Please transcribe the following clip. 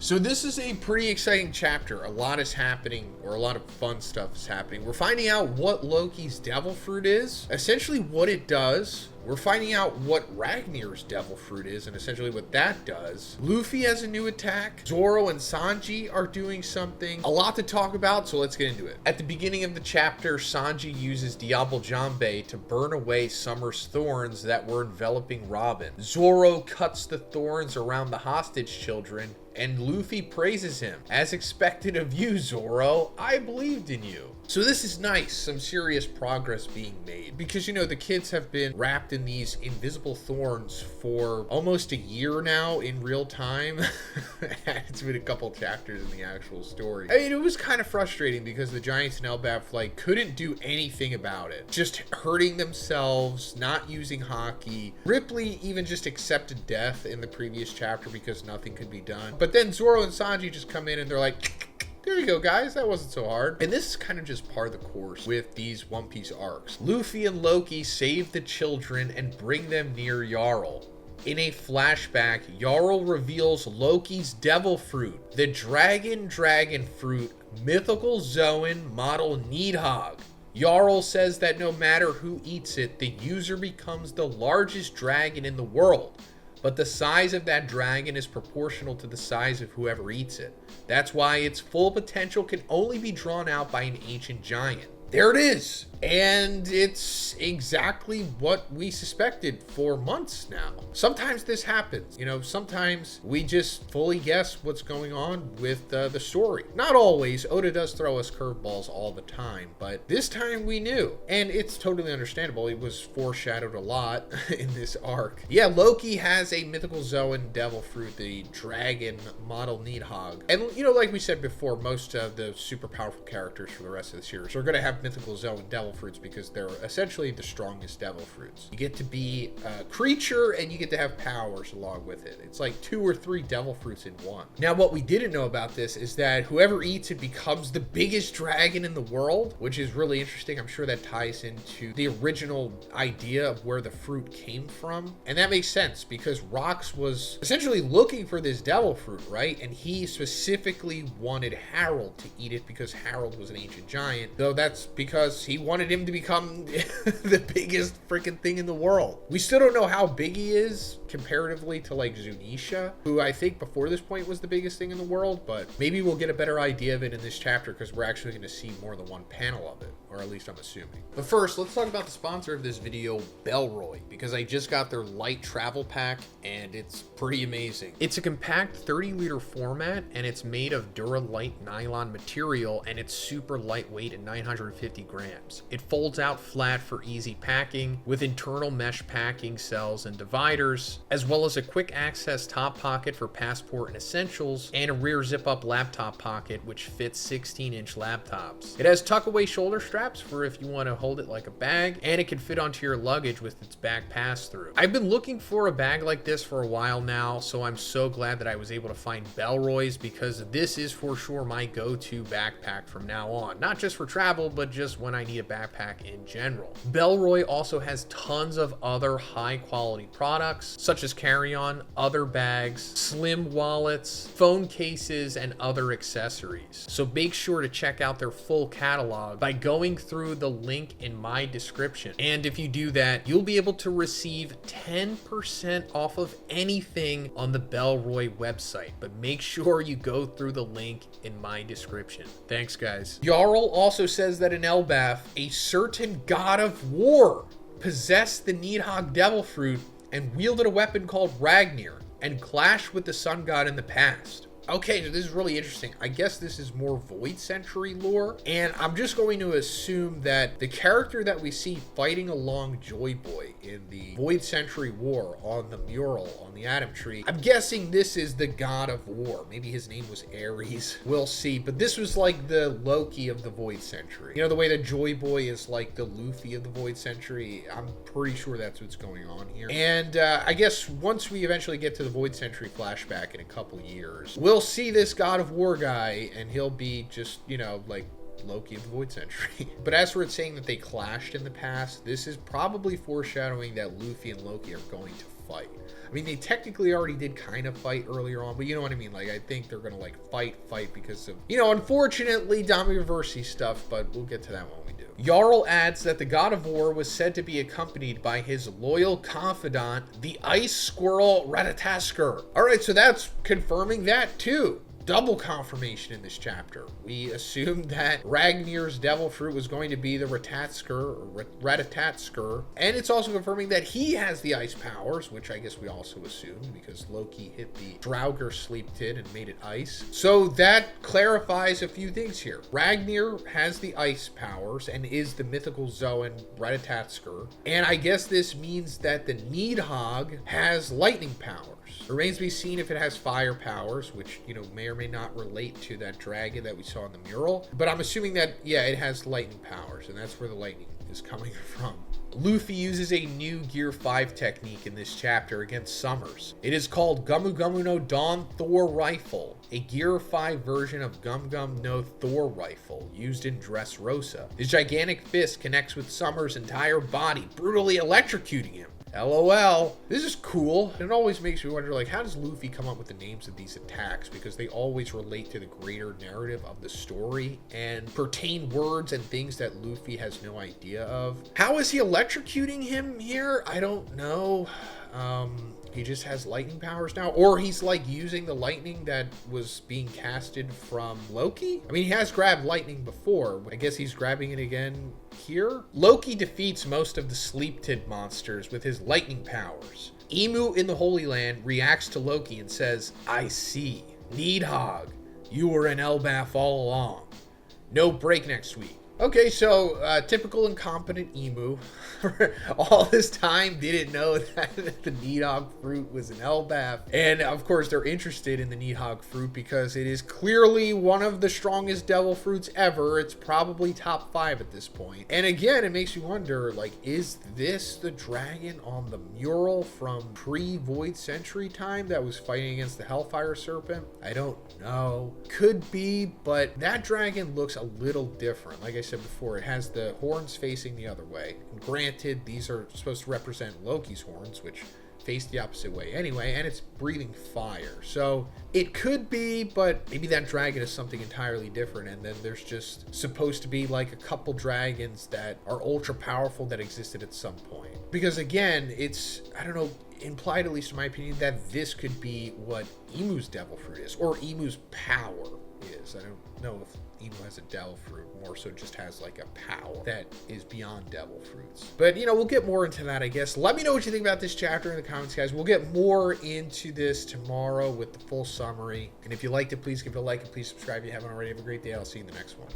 So this is a pretty exciting chapter. A lot is happening, or a lot of fun stuff is happening. We're finding out what Loki's devil fruit is, essentially what it does. We're finding out what Ragnir's devil fruit is and essentially what that does. Luffy has a new attack. Zoro and Sanji are doing something. A lot to talk about, so let's get into it. At the beginning of the chapter, Sanji uses Diablo Jambe to burn away Summer's thorns that were enveloping Robin. Zoro cuts the thorns around the hostage children, and Luffy praises him. As expected of you, Zoro, I believed in you. So this is nice, some serious progress being made. Because, you know, the kids have been wrapped in these invisible thorns for almost a year now in real time. It's been a couple chapters in the actual story. I mean, it was kind of frustrating because the Giants and Elbaf, like, couldn't do anything about it. Just hurting themselves, not using hockey. Ripley even just accepted death in the previous chapter because nothing could be done. But then Zoro and Sanji just come in and they're like, there you go, guys. That wasn't so hard. And this is kind of just part of the course with these One Piece arcs. Luffy and Loki save the children and bring them near Jarl. In a flashback, Jarl reveals Loki's devil fruit, the dragon fruit, mythical Zoan model Needhog. Jarl says that no matter who eats it, the user becomes the largest dragon in the world. But the size of that dragon is proportional to the size of whoever eats it. That's why its full potential can only be drawn out by an ancient giant. There it is. And it's exactly what we suspected for months now. Sometimes this happens. You know, sometimes we just fully guess what's going on with the story. Not always. Oda does throw us curveballs all the time, but this time we knew. And it's totally understandable. It was foreshadowed a lot in this arc. Yeah, Loki has a mythical Zoan devil fruit, the dragon model Needhog. And, you know, like we said before, most of the super powerful characters for the rest of the series are going to have mythical Zoan devil fruits because they're essentially the strongest devil fruits. You get to be a creature and you get to have powers along with it. It's like 2 or 3 devil fruits in one. Now, what we didn't know about this is that whoever eats it becomes the biggest dragon in the world, which is really interesting. I'm sure that ties into the original idea of where the fruit came from. And that makes sense because Rox was essentially looking for this devil fruit, right? And he specifically wanted Harold to eat it because Harold was an ancient giant, though that's because he wanted him to become the biggest freaking thing in the world. We still don't know how big he is comparatively to like Zunisha, who I think before this point was the biggest thing in the world, but maybe we'll get a better idea of it in this chapter because we're actually going to see more than one panel of it, or at least I'm assuming. But first, let's talk about the sponsor of this video, Bellroy, because I just got their light travel pack and it's pretty amazing. It's a compact 30-liter format and it's made of Duralite nylon material and it's super lightweight at 950 grams. It folds out flat for easy packing with internal mesh packing cells and dividers, as well as a quick access top pocket for passport and essentials, and a rear zip-up laptop pocket which fits 16-inch laptops. It has tuck-away shoulder straps for if you want to hold it like a bag, and it can fit onto your luggage with its back pass-through. I've been looking for a bag like this for a while now, so I'm so glad that I was able to find Bellroy's because this is for sure my go-to backpack from now on. Not just for travel, but just when I need a backpack in general. Bellroy also has tons of other high-quality products, such as carry-on, other bags, slim wallets, phone cases, and other accessories. So make sure to check out their full catalog by going through the link in my description. And if you do that, you'll be able to receive 10% off of anything on the Bellroy website. But make sure you go through the link in my description. Thanks, guys. Jarl also says that in Elbaf, a certain god of war possessed the Needhog devil fruit and wielded a weapon called Ragnir and clashed with the sun god in the past. Okay, so this is really interesting. I guess this is more Void Century lore, and I'm just going to assume that the character that we see fighting along Joy Boy in the Void Century War on the mural on the Atom Tree, I'm guessing this is the God of War. Maybe his name was Ares. We'll see, but this was like the Loki of the Void Century. You know, the way that Joy Boy is like the Luffy of the Void Century? I'm pretty sure that's what's going on here. And I guess once we eventually get to the Void Century flashback in a couple years, we'll see this God of War guy, and he'll be just, you know, like Loki of the Void Century. But as for it saying that they clashed in the past, this is probably foreshadowing that Luffy and Loki are going to fight. I mean, they technically already did kind of fight earlier on, but you know what I mean? Like, I think they're going to, like, fight because of, you know, unfortunately, Damiverse stuff, but we'll get to that when we do. Jarl adds that the God of War was said to be accompanied by his loyal confidant, the ice squirrel Ratatoskr. All right, so that's confirming that, too. Double confirmation in this chapter. We assumed that Ragnir's devil fruit was going to be the Ratatoskr, and it's also confirming that he has the ice powers, which I guess we also assumed because Loki hit the Draugr sleep tin and made it ice. So that clarifies a few things here. Ragnir has the ice powers and is the mythical Zhoniin Ratatoskr, and I guess this means that the Nidhogg has lightning powers. Remains to be seen if it has fire powers, which, you know, may or may not relate to that dragon that we saw in the mural. But I'm assuming that, yeah, it has lightning powers, and that's where the lightning is coming from. Luffy uses a new Gear 5 technique in this chapter against Summers. It is called Gumu Gumu no Dawn Thor Rifle, a Gear 5 version of Gum Gum no Thor Rifle used in Dressrosa. His gigantic fist connects with Summers' entire body, brutally electrocuting him. LOL. This is cool. It always makes me wonder, like, how does Luffy come up with the names of these attacks? Because they always relate to the greater narrative of the story and pertain words and things that Luffy has no idea of. How is he electrocuting him here? I don't know. He just has lightning powers now, or he's like using the lightning that was being casted from Loki. I mean, he has grabbed lightning before. I guess he's grabbing it again here. Loki defeats most of the sleep tin monsters with his lightning powers. Emu in the Holy Land reacts to Loki and says, "I see. Nidhogg, you were in Elbaf all along. No break next week." Okay, so typical incompetent Emu all this time didn't know that the Nidhogg fruit was an Elbaf. And of course, they're interested in the Nidhogg fruit because it is clearly one of the strongest devil fruits ever. It's probably top 5 at this point. And again, it makes you wonder, like, is this the dragon on the mural from pre-Void Century time that was fighting against the Hellfire Serpent? I don't know. Could be, but that dragon looks a little different. Like I said before, it has the horns facing the other way. And granted, these are supposed to represent Loki's horns, which face the opposite way anyway, and it's breathing fire. So it could be, but maybe that dragon is something entirely different, and then there's just supposed to be like a couple dragons that are ultra powerful that existed at some point. Because again, it's, I don't know, implied, at least in my opinion, that this could be what Emu's devil fruit is, or Emu's power is. I don't know if Emu has a devil fruit, more so just has like a power that is beyond devil fruits. But, you know, we'll get more into that, I guess. Let me know what you think about this chapter in the comments, guys. We'll get more into this tomorrow with the full summary. And if you liked it, please give it a like and please subscribe if you haven't already. Have a great day. I'll see you in the next one.